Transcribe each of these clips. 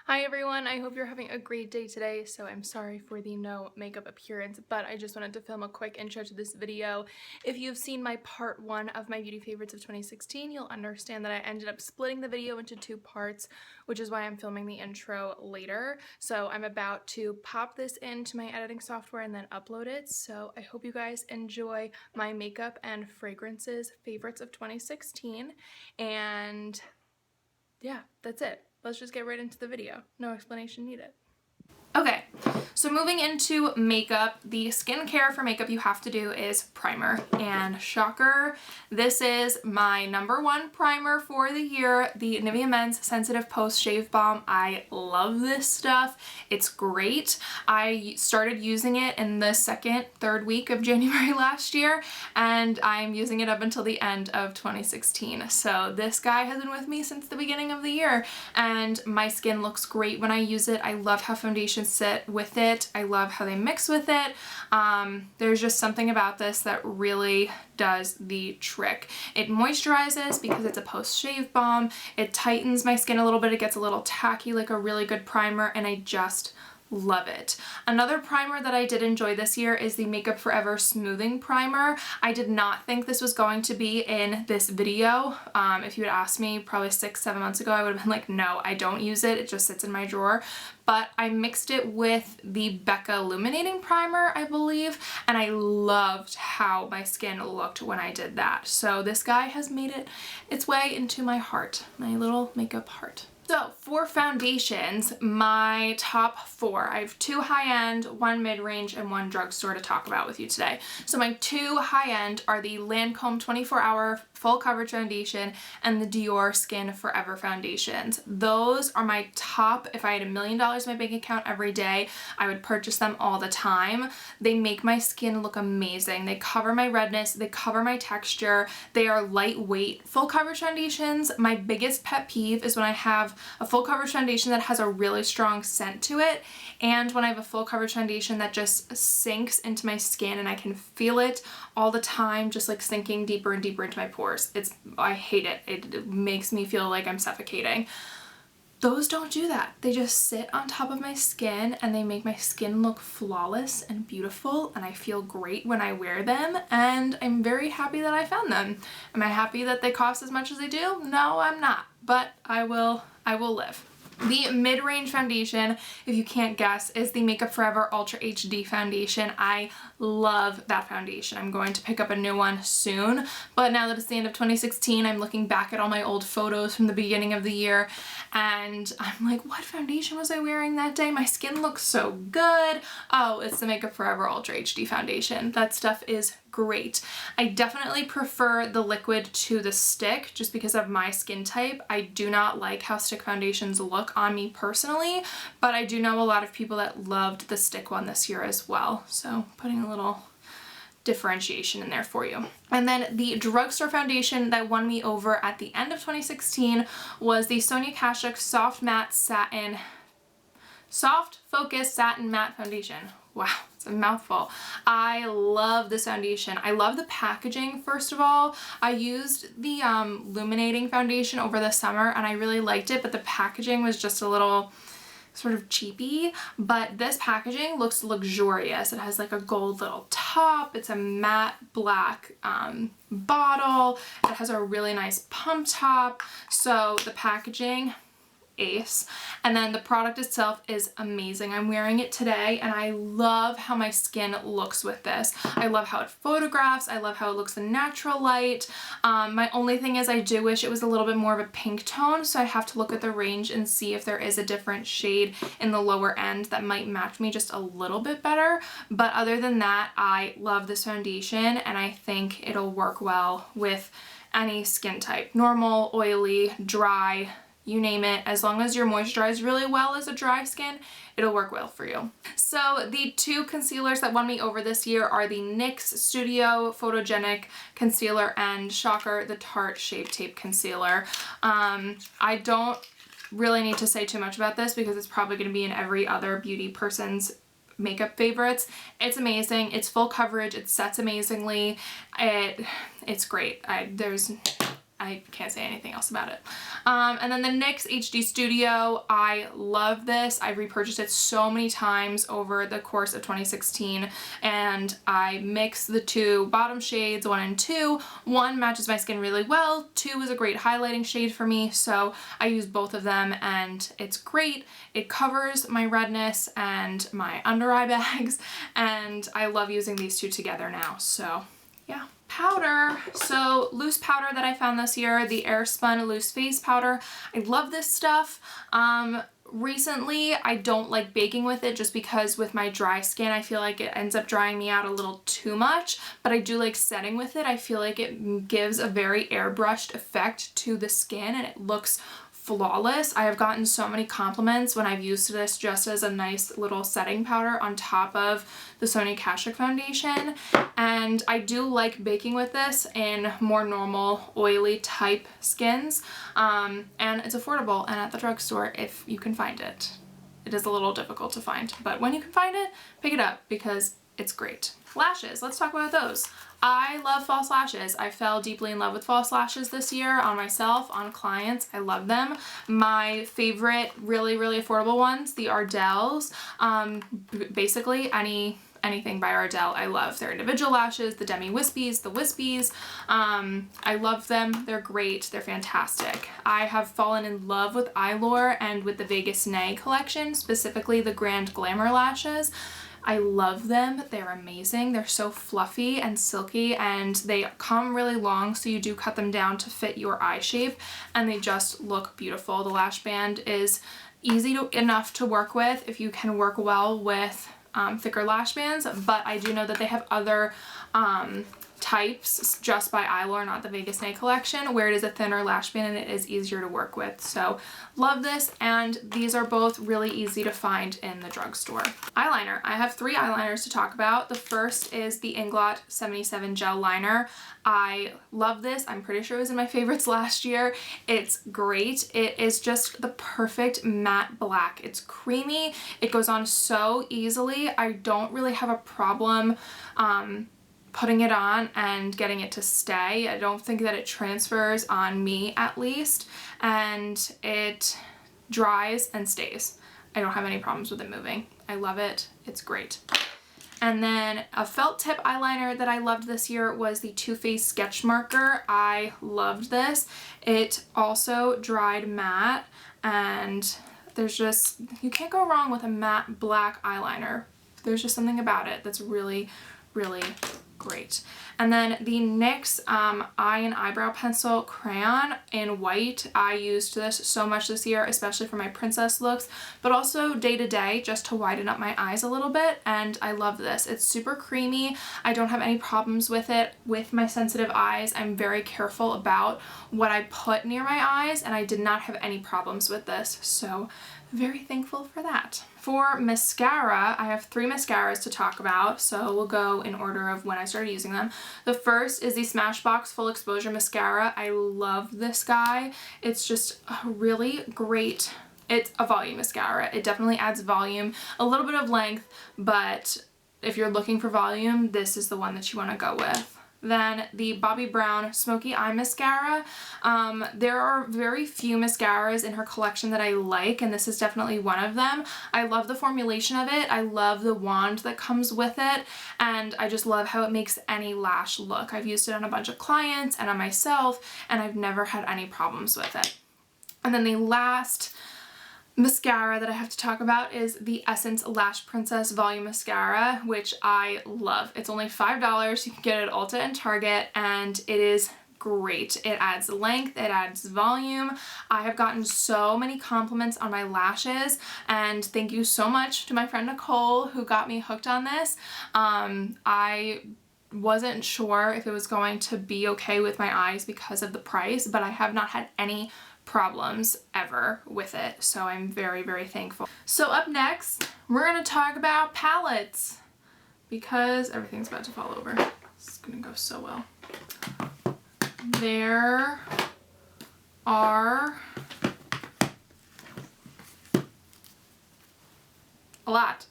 Hi everyone, I hope you're having a great day today. So I'm sorry for the no makeup appearance, but I just wanted to film a quick intro to this video. If you've seen my part 1 of my beauty favorites of 2016, you'll understand that I ended up splitting the video into 2 parts, which is why I'm filming the intro later. So I'm about to pop this into my editing software and then upload it. So I hope you guys enjoy my makeup and fragrances favorites of 2016. And yeah, that's it. Let's just get right into the video. No explanation needed. Okay, so moving into makeup, the skincare for makeup you have to do is primer. And shocker, this is my #1 primer for the year, the Nivea Men's Sensitive Post Shave Balm. I love this stuff. It's great. I started using it in the third week of January last year, and I'm using it up until the end of 2016. So this guy has been with me since the beginning of the year, and my skin looks great when I use it. I love how foundations sit with it. I love how they mix with it. There's just something about this that really does the trick. It moisturizes because it's a post-shave balm. It tightens my skin a little bit. It gets a little tacky like a really good primer, and I just love it. Another primer that I did enjoy this year is the Makeup Forever Smoothing Primer. I did not think this was going to be in this video. If you had asked me probably 6-7 months ago, I would have been like, no, I don't use it. It just sits in my drawer. But I mixed it with the Becca Illuminating Primer, I believe, and I loved how my skin looked when I did that. So this guy has made its way into my heart, my little makeup heart. So for foundations, my top 4, I have 2 high-end, 1 mid-range, and 1 drugstore to talk about with you today. So my 2 high-end are the Lancome 24-Hour Full Coverage Foundation and the Dior Skin Forever Foundations. Those are my top. If I had $1 million in my bank account every day, I would purchase them all the time. They make my skin look amazing. They cover my redness, they cover my texture, they are lightweight. Full coverage foundations, my biggest pet peeve is when I have a full coverage foundation that has a really strong scent to it, and when I have a full coverage foundation that just sinks into my skin and I can feel it all the time, just like sinking deeper and deeper into my pores. I hate it. It makes me feel like I'm suffocating. Those don't do that. They just sit on top of my skin and they make my skin look flawless and beautiful, and I feel great when I wear them, and I'm very happy that I found them. Am I happy that they cost as much as they do? No, I'm not, but I will live. The mid-range foundation, if you can't guess, is the Makeup Forever Ultra HD foundation. I love that foundation. I'm going to pick up a new one soon, but now that it's the end of 2016, I'm looking back at all my old photos from the beginning of the year, and I'm like, what foundation was I wearing that day? My skin looks so good. Oh, it's the Makeup Forever Ultra HD foundation. That stuff is great. I definitely prefer the liquid to the stick just because of my skin type. I do not like how stick foundations look on me personally, but I do know a lot of people that loved the stick one this year as well. So putting a little differentiation in there for you. And then the drugstore foundation that won me over at the end of 2016 was the Sonia Kashuk Soft Focus Satin Matte Foundation. Wow, it's a mouthful. I love this foundation. I love the packaging, first of all. I used the illuminating foundation over the summer and I really liked it, but the packaging was just a little sort of cheapy, but this packaging looks luxurious. It has like a gold little top. It's a matte black bottle. It has a really nice pump top. So the packaging, ace. And then the product itself is amazing. I'm wearing it today and I love how my skin looks with this. I love how it photographs. I love how it looks in natural light. My only thing is I do wish it was a little bit more of a pink tone, so I have to look at the range and see if there is a different shade in the lower end that might match me just a little bit better. But other than that, I love this foundation and I think it'll work well with any skin type. Normal, oily, dry, you name it. As long as you're moisturized really well as a dry skin, it'll work well for you. So the 2 concealers that won me over this year are the NYX Studio Photogenic Concealer and, shocker, the Tarte Shape Tape Concealer. I don't really need to say too much about this because it's probably going to be in every other beauty person's makeup favorites. It's amazing. It's full coverage. It sets amazingly. It's great. I can't say anything else about it. And then the NYX HD Studio, I love this. I've repurchased it so many times over the course of 2016, and I mix the two bottom shades, 1 and 2. 1 matches my skin really well, 2 is a great highlighting shade for me, so I use both of them and it's great. It covers my redness and my under eye bags, and I love using these two together now, so yeah. Powder. So loose powder that I found this year, the Airspun Loose Face Powder. I love this stuff. Recently, I don't like baking with it just because with my dry skin, I feel like it ends up drying me out a little too much, but I do like setting with it. I feel like it gives a very airbrushed effect to the skin and it looks flawless. I have gotten so many compliments when I've used this just as a nice little setting powder on top of the Sonia Kashuk foundation. And I do like baking with this in more normal oily type skins. And it's affordable and at the drugstore if you can find it. It is a little difficult to find, but when you can find it, pick it up because it's great. Lashes, let's talk about those. I love false lashes. I fell deeply in love with false lashes this year on myself, on clients. I love them. My favorite really, really affordable ones, the Ardell's. Basically anything by Ardell I love. Their individual lashes, the Demi Wispies, the Wispies. I love them. They're great. They're fantastic. I have fallen in love with Eylure and with the Vegas Nay collection, specifically the Grand Glamour lashes. I love them. They're amazing. They're so fluffy and silky and they come really long, so you do cut them down to fit your eye shape and they just look beautiful. The lash band is easy enough to work with if you can work well with thicker lash bands, but I do know that they have other types just by Eylure, not the Vegas Nay collection, where it is a thinner lash band and it is easier to work with. So love this, and these are both really easy to find in the drugstore. Eyeliner. I have 3 eyeliners to talk about. The first is the Inglot 77 Gel Liner. I love this. I'm pretty sure it was in my favorites last year. It's great. It is just the perfect matte black. It's creamy. It goes on so easily. I don't really have a problem putting it on and getting it to stay. I don't think that it transfers on me at least, and it dries and stays. I don't have any problems with it moving. I love it. It's great. And then a felt tip eyeliner that I loved this year was the Too Faced Sketch Marker. I loved this. It also dried matte, and there's just, you can't go wrong with a matte black eyeliner. There's just something about it that's really, really great. And then the NYX eye and eyebrow pencil crayon in white. I used this so much this year, especially for my princess looks, but also day to day just to widen up my eyes a little bit, and I love this. It's super creamy. I don't have any problems with it. With my sensitive eyes, I'm very careful about what I put near my eyes, and I did not have any problems with this, so very thankful for that. For mascara, I have 3 mascaras to talk about, so we'll go in order of when I started using them. The first is the Smashbox Full Exposure Mascara. I love this guy. It's just a really great, it's a volume mascara. It definitely adds volume, a little bit of length, but if you're looking for volume, this is the one that you want to go with. Then the Bobbi Brown Smoky Eye Mascara. There are very few mascaras in her collection that I like, and this is definitely one of them. I love the formulation of it. I love the wand that comes with it, and I just love how it makes any lash look. I've used it on a bunch of clients and on myself, and I've never had any problems with it. And then the last mascara that I have to talk about is the Essence Lash Princess Volume Mascara, which I love. It's only $5. You can get it at Ulta and Target, and it is great. It adds length, it adds volume. I have gotten so many compliments on my lashes, and thank you so much to my friend Nicole who got me hooked on this. I wasn't sure if it was going to be okay with my eyes because of the price, but I have not had any problems ever with it, so I'm very, very thankful. So up next, we're gonna talk about palettes because everything's about to fall over. It's gonna go so well. There are a lot.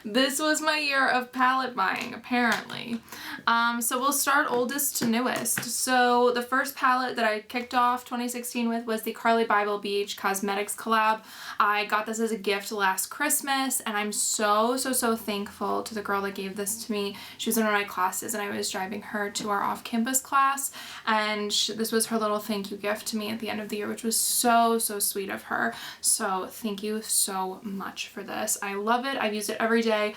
This was my year of palette buying, apparently. So we'll start oldest to newest. So the first palette that I kicked off 2016 with was the Carli Bybel Beach Cosmetics collab. I got this as a gift last Christmas, and I'm so thankful to the girl that gave this to me. She was in one of my classes, and I was driving her to our off-campus class, and this was her little thank you gift to me at the end of the year, which was so sweet of her. So thank you so much for this. I love it. I've used it every day.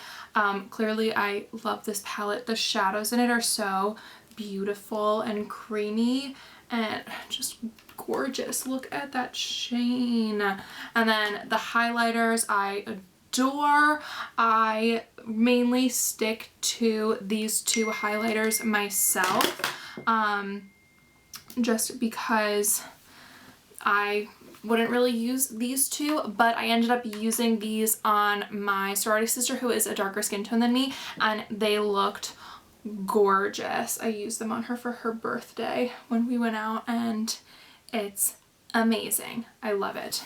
Clearly I love this palette. The shadows in it are so beautiful and creamy and just gorgeous. Look at that sheen. And then the highlighters I adore. I mainly stick to these two highlighters myself, just because I wouldn't really use these two, but I ended up using these on my sorority sister who is a darker skin tone than me, and they looked gorgeous. I used them on her for her birthday when we went out, and it's amazing. I love it.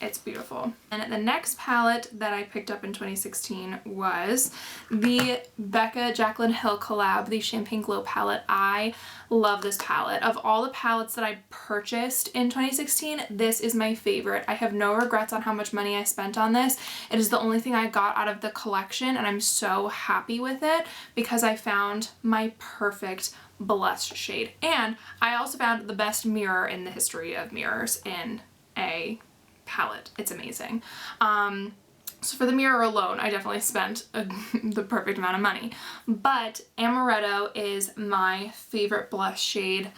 It's beautiful. And the next palette that I picked up in 2016 was the Becca Jaclyn Hill collab, the Champagne Glow palette. I love this palette. Of all the palettes that I purchased in 2016, this is my favorite. I have no regrets on how much money I spent on this. It is the only thing I got out of the collection, and I'm so happy with it because I found my perfect blush shade. And I also found the best mirror in the history of mirrors in a palette. It's amazing. So for the mirror alone, I definitely spent the perfect amount of money. But Amaretto is my favorite blush shade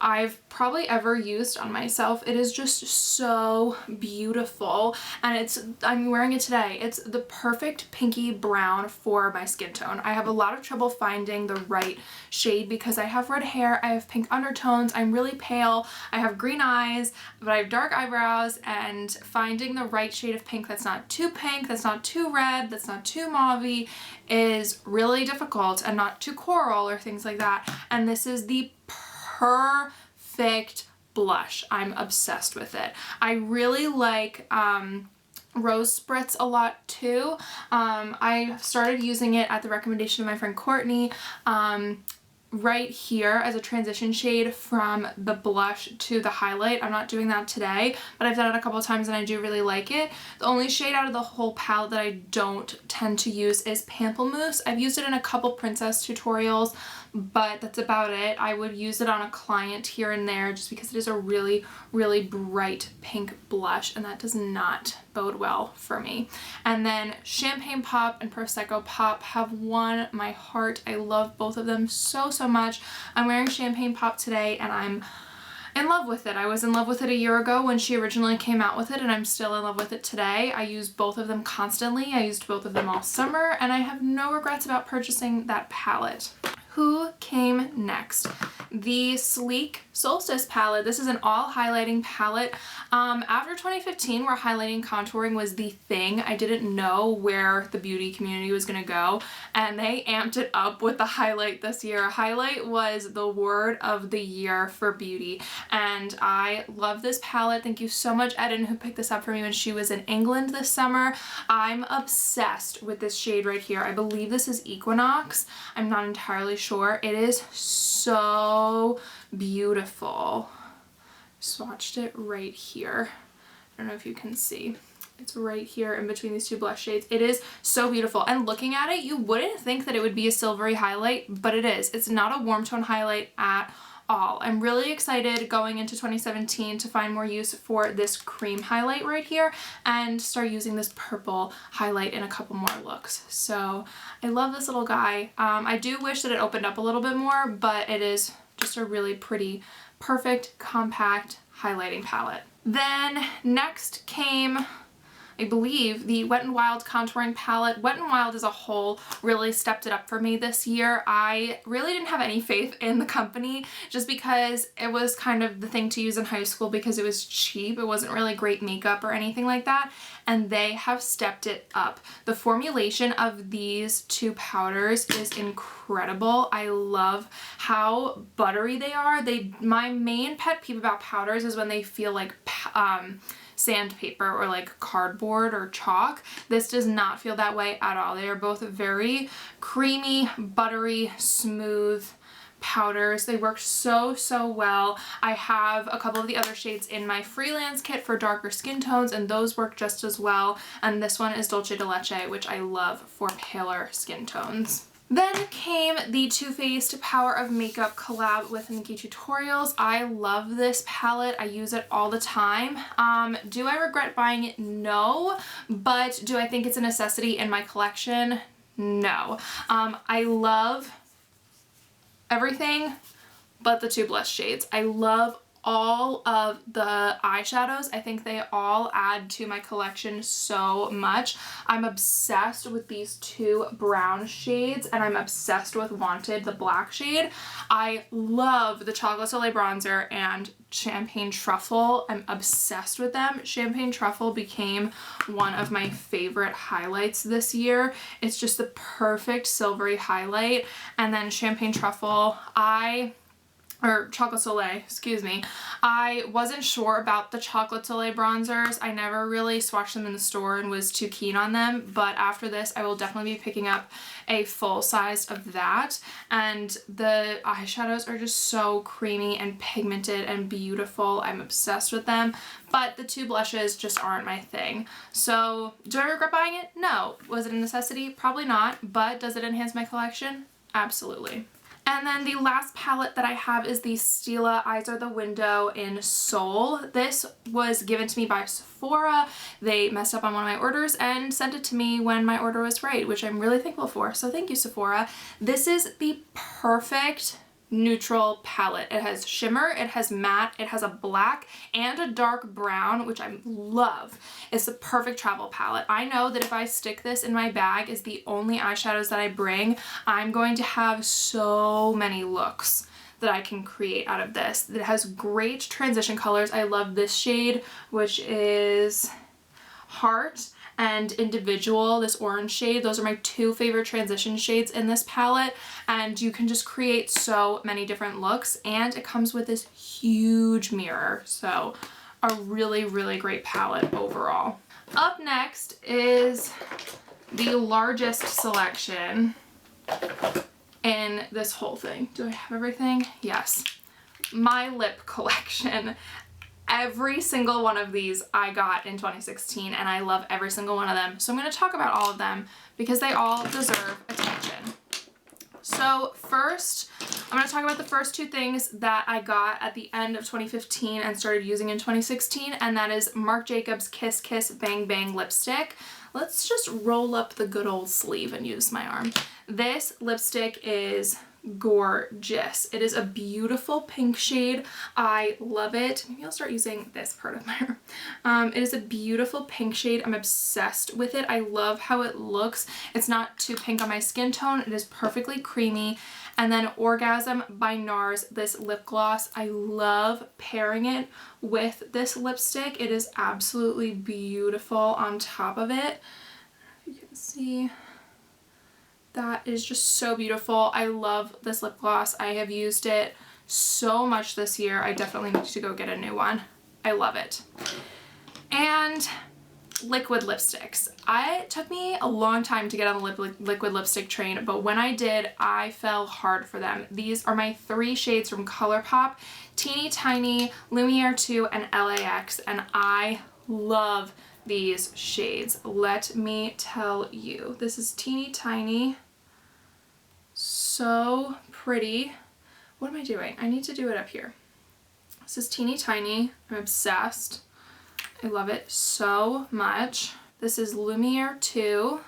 I've probably ever used on myself. It is just so beautiful, and I'm wearing it today. It's the perfect pinky brown for my skin tone. I have a lot of trouble finding the right shade because I have red hair, I have pink undertones, I'm really pale, I have green eyes, but I have dark eyebrows, and finding the right shade of pink that's not too pink, that's not too red, that's not too mauve-y is really difficult, and not too coral or things like that. And this is the perfect blush. I'm obsessed with it. I really like Rose Spritz a lot too. I started using it at the recommendation of my friend Courtney right here as a transition shade from the blush to the highlight. I'm not doing that today, but I've done it a couple times and I do really like it. The only shade out of the whole palette that I don't tend to use is Pamplemousse. I've used it in a couple princess tutorials, but that's about it. I would use it on a client here and there just because it is a really bright pink blush, and that does not bode well for me. And then Champagne Pop and Prosecco Pop have won my heart. I love both of them so much. I'm wearing Champagne Pop today and I'm in love with it. I was in love with it a year ago when she originally came out with it, and I'm still in love with it today. I use both of them constantly. I used both of them all summer, and I have no regrets about purchasing that palette. Who came next? The Sleek Solstice palette. This is an all highlighting palette. After 2015, where highlighting contouring was the thing, I didn't know where the beauty community was gonna go, and they amped it up with the highlight this year. Highlight was the word of the year for beauty, and I love this palette. Thank you so much, Eden, who picked this up for me when she was in England this summer. I'm obsessed with this shade right here. I believe this is Equinox. I'm not entirely sure. It is so beautiful. Swatched it right here. I don't know if you can see. It's right here in between these two blush shades. It is so beautiful, and looking at it, you wouldn't think that it would be a silvery highlight, but it is. It's not a warm tone highlight at all. I'm really excited going into 2017 to find more use for this cream highlight right here and start using this purple highlight in a couple more looks. So I love this little guy. I do wish that it opened up a little bit more, but it is just a really pretty, perfect, compact highlighting palette. Then next came, I believe, the Wet n Wild contouring palette. Wet n Wild as a whole really stepped it up for me this year. I really didn't have any faith in the company just because it was kind of the thing to use in high school because it was cheap. It wasn't really great makeup or anything like that, and they have stepped it up. The formulation of these two powders is incredible. I love how buttery they are. My main pet peeve about powders is when they feel like sandpaper or like cardboard or chalk. This does not feel that way at all. They are both very creamy, buttery, smooth powders. They work so well. I have a couple of the other shades in my freelance kit for darker skin tones, and those work just as well. And this one is Dolce de Leche, which I love for paler skin tones. Then came the Too Faced Power of Makeup collab with Nikkie Tutorials. I love this palette. I use it all the time. Do I regret buying it? No. But do I think it's a necessity in my collection? No. I love everything but the two blush shades. I love all of the eyeshadows. I think they all add to my collection so much. I'm obsessed with these two brown shades, and I'm obsessed with Wanted, the black shade. I love the Chocolate Soleil bronzer and Champagne Truffle. I'm obsessed with them. Champagne Truffle became one of my favorite highlights this year. It's just the perfect silvery highlight. And then Champagne Truffle, Chocolate Soleil, excuse me. I wasn't sure about the Chocolate Soleil bronzers. I never really swatched them in the store and was too keen on them, but after this I will definitely be picking up a full size of that. And the eyeshadows are just so creamy and pigmented and beautiful. I'm obsessed with them, but the two blushes just aren't my thing. So do I regret buying it? No. Was it a necessity? Probably not, but does it enhance my collection? Absolutely. And then the last palette that I have is the Stila Eyes Are the Window in Soul. This was given to me by Sephora. They messed up on one of my orders and sent it to me when my order was right, which I'm really thankful for. So thank you, Sephora. This is the perfect neutral palette. It has shimmer, it has matte, it has a black and a dark brown, which I love. It's the perfect travel palette. I know that if I stick this in my bag as the only eyeshadows that I bring, I'm going to have so many looks that I can create out of this. It has great transition colors. I love this shade, which is Heart, and Individual, this orange shade. Those are my two favorite transition shades in this palette, and you can just create so many different looks, and it comes with this huge mirror. So a really great palette overall. Up next is the largest selection in this whole thing. Do I have everything? Yes. My lip collection. Every single one of these I got in 2016, and I love every single one of them. So I'm going to talk about all of them because they all deserve attention. So first, I'm going to talk about the first two things that I got at the end of 2015 and started using in 2016, and that is Marc Jacobs Kiss Kiss Bang Bang lipstick. Let's just roll up the good old sleeve and use my arm. This lipstick is gorgeous. It is a beautiful pink shade. I love it. Maybe I'll start using this part of my arm. It is a beautiful pink shade. I'm obsessed with it. I love how it looks. It's not too pink on my skin tone. It is perfectly creamy. And then Orgasm by NARS, this lip gloss. I love pairing it with this lipstick. It is absolutely beautiful on top of it. You can see that is just so beautiful. I love this lip gloss. I have used it so much this year. I definitely need to go get a new one. I love it. And liquid lipsticks. It took me a long time to get on the liquid lipstick train, but when I did, I fell hard for them. These are my three shades from ColourPop: Teeny Tiny, Lumiere 2, and LAX, and I love these shades. Let me tell you. This is Teeny Tiny. So pretty. What am I doing? I need to do it up here. This is Teeny Tiny. I'm obsessed. I love it so much. This is Lumiere 2.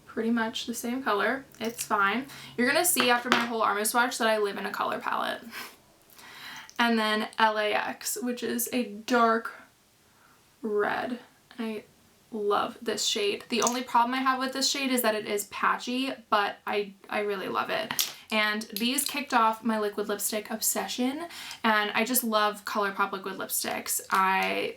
Pretty much the same color. It's fine. You're gonna see after my whole arm swatch that I live in a color palette. And then LAX, which is a dark red. I love this shade. The only problem I have with this shade is that it is patchy, but I really love it. And these kicked off my liquid lipstick obsession, and I just love ColourPop liquid lipsticks.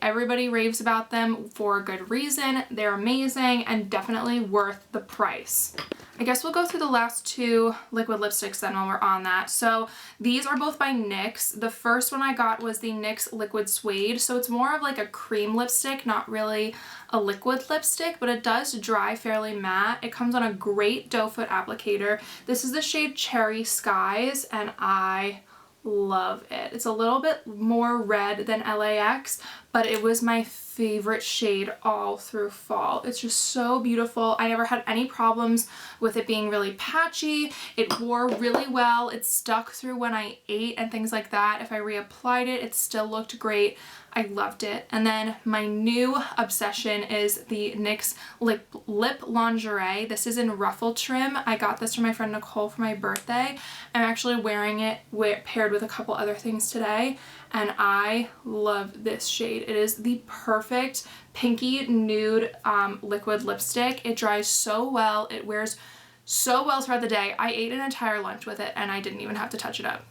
Everybody raves about them for good reason. They're amazing and definitely worth the price. I guess we'll go through the last two liquid lipsticks then while we're on that. So these are both by NYX. The first one I got was the NYX Liquid Suede. So it's more of like a cream lipstick, not really a liquid lipstick, but it does dry fairly matte. It comes on a great doe foot applicator. This is the shade Cherry Skies, and I love it. It's a little bit more red than LAX, but it was my favorite shade all through fall. It's just so beautiful. I never had any problems with it being really patchy. It wore really well. It stuck through when I ate and things like that. If I reapplied it, it still looked great. I loved it. And then my new obsession is the NYX Lip Lingerie. This is in ruffle trim. I got this from my friend Nicole for my birthday. I'm actually wearing it paired with a couple other things today, and I love this shade. It is the perfect pinky nude liquid lipstick. It dries so well. It wears so well throughout the day. I ate an entire lunch with it and I didn't even have to touch it up.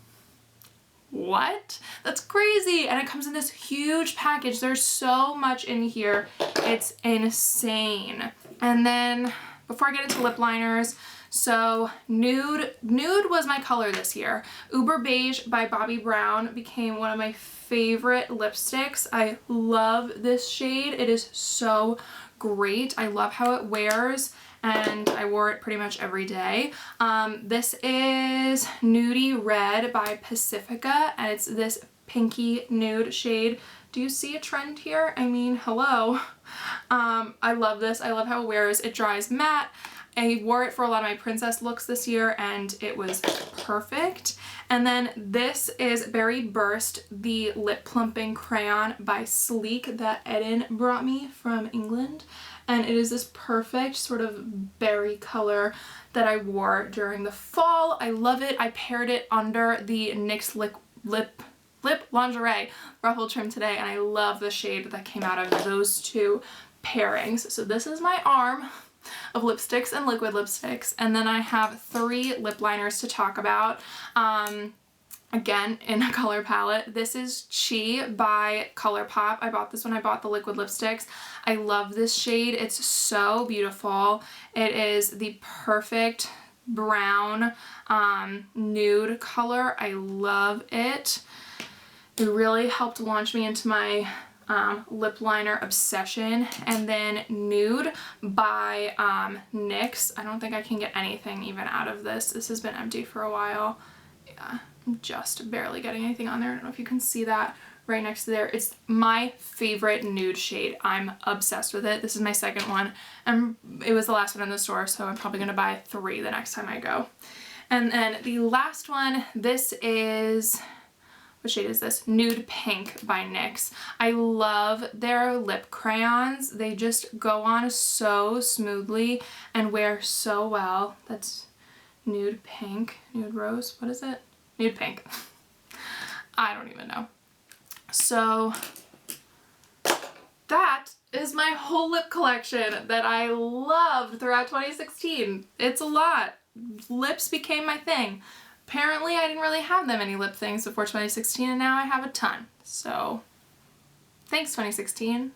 What? That's crazy. And it comes in this huge package. There's so much in here. It's insane. And then before I get into lip liners, so nude was my color this year. Uber Beige by Bobbi Brown became one of my favorite lipsticks. I love this shade. It is so great. I love how it wears, and I wore it pretty much every day. This is Nudie Red by Pacifica, and it's this pinky nude shade. Do you see a trend here? I mean, hello. I love this. I love how it wears. It dries matte. I wore it for a lot of my princess looks this year and it was perfect. And then this is Berry Burst, the lip plumping crayon by Sleek that Eden brought me from England. And it is this perfect sort of berry color that I wore during the fall. I love it. I paired it under the NYX Lip Lingerie ruffle trim today, and I love the shade that came out of those two pairings. So this is my arm of lipsticks and liquid lipsticks, and then I have 3 lip liners to talk about. Again, in a color palette. This is Chi by ColourPop. I bought this when I bought the liquid lipsticks. I love this shade. It's so beautiful. It is the perfect brown nude color. I love it. It really helped launch me into my lip liner obsession. And then Nude by NYX. I don't think I can get anything even out of this. This has been empty for a while. Yeah, I'm just barely getting anything on there. I don't know if you can see that right next to there. It's my favorite nude shade. I'm obsessed with it. This is my second one, and it was the last one in the store, so I'm probably gonna buy 3 the next time I go. And then the last one, this is, what shade is this? Nude Pink by NYX. I love their lip crayons. They just go on so smoothly and wear so well. That's Nude Pink, Nude Rose, what is it? Nude Pink. I don't even know. So that is my whole lip collection that I loved throughout 2016. It's a lot. Lips became my thing. Apparently I didn't really have that many lip things before 2016, and now I have a ton. So thanks 2016.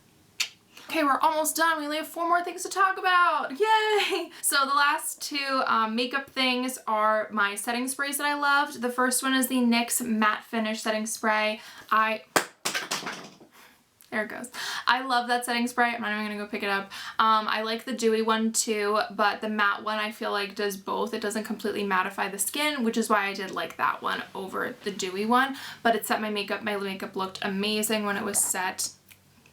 Okay, we're almost done. We only have 4 more things to talk about. Yay! So the last 2 makeup things are my setting sprays that I loved. The first one is the NYX Matte Finish Setting Spray. There it goes. I love that setting spray. I'm not even gonna go pick it up. I like the dewy one too, but the matte one I feel like does both. It doesn't completely mattify the skin, which is why I did like that one over the dewy one, but it set my makeup. My makeup looked amazing when it was set.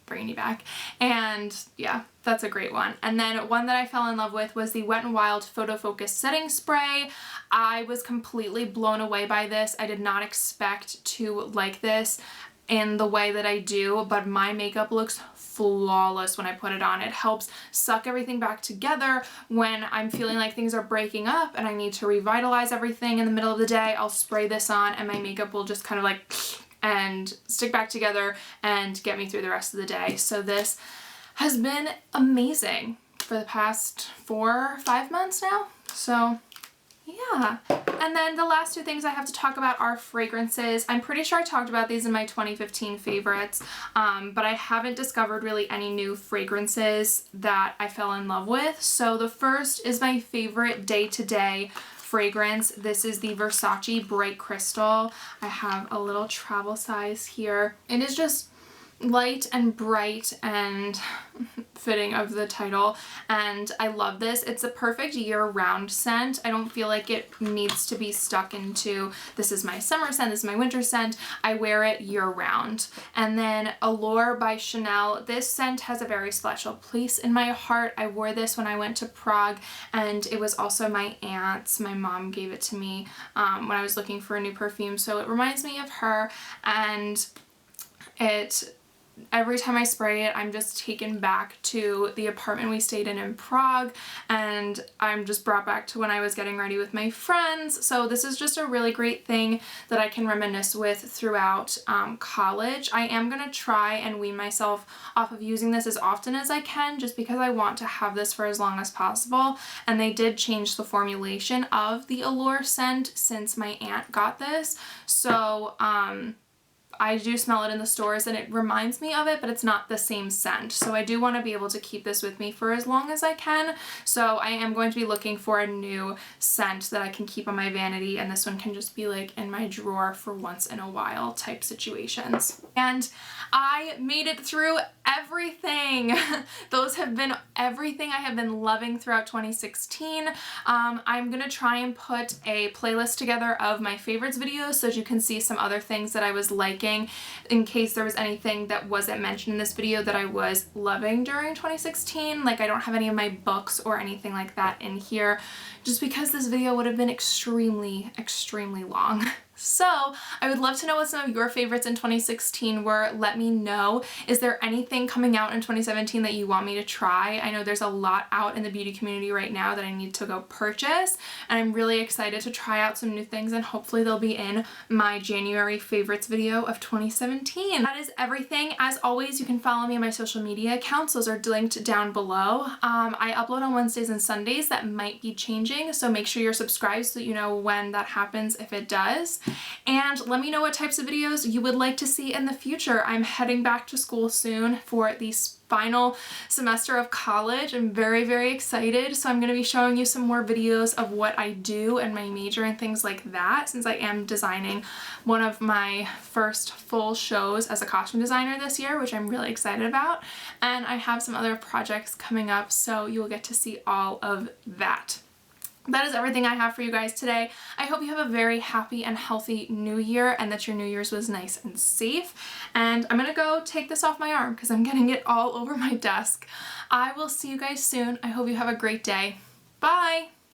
Bringing you back. And yeah, that's a great one. And then one that I fell in love with was the Wet n Wild Photo Focus Setting Spray. I was completely blown away by this. I did not expect to like this in the way that I do, but my makeup looks flawless when I put it on. It helps suck everything back together when I'm feeling like things are breaking up and I need to revitalize everything in the middle of the day. I'll spray this on and my makeup will just kind of like and stick back together and get me through the rest of the day. So this has been amazing for the past 4 or 5 months now. So yeah. And then the last two things I have to talk about are fragrances. I'm pretty sure I talked about these in my 2015 favorites, but I haven't discovered really any new fragrances that I fell in love with. So the first is my favorite day-to-day fragrance. This is the Versace Bright Crystal. I have a little travel size here. It is just light and bright and fitting of the title, and I love this. It's a perfect year-round scent. I don't feel like it needs to be stuck into this is my summer scent, this is my winter scent. I wear it year-round. And then Allure by Chanel. This scent has a very special place in my heart. I wore this when I went to Prague, and it was also my aunt's. My mom gave it to me when I was looking for a new perfume, so it reminds me of her, and every time I spray it, I'm just taken back to the apartment we stayed in Prague, and I'm just brought back to when I was getting ready with my friends. So this is just a really great thing that I can reminisce with throughout college. I am going to try and wean myself off of using this as often as I can, just because I want to have this for as long as possible. And they did change the formulation of the Allure scent since my aunt got this. So, I do smell it in the stores and it reminds me of it, but it's not the same scent. So I do want to be able to keep this with me for as long as I can. So I am going to be looking for a new scent that I can keep on my vanity, and this one can just be like in my drawer for once in a while type situations. And I made it through everything. Those have been everything I have been loving throughout 2016. I'm gonna try and put a playlist together of my favorites videos so that you can see some other things that I was liking, in case there was anything that wasn't mentioned in this video that I was loving during 2016. Like, I don't have any of my books or anything like that in here, just because this video would have been extremely long. So I would love to know what some of your favorites in 2016 were. Let me know. Is there anything coming out in 2017 that you want me to try? I know there's a lot out in the beauty community right now that I need to go purchase, and I'm really excited to try out some new things, and hopefully they'll be in my January favorites video of 2017. That is everything. As always, you can follow me on my social media accounts. Those are linked down below. I upload on Wednesdays and Sundays. That might be changing, so make sure you're subscribed so that you know when that happens if it does. And let me know what types of videos you would like to see in the future. I'm heading back to school soon for the final semester of college. I'm very excited. So I'm going to be showing you some more videos of what I do and my major and things like that, since I am designing one of my first full shows as a costume designer this year, which I'm really excited about. And I have some other projects coming up, so you will get to see all of that. That is everything I have for you guys today. I hope you have a very happy and healthy new year, and that your New Year's was nice and safe. And I'm gonna go take this off my arm because I'm getting it all over my desk. I will see you guys soon. I hope you have a great day. Bye!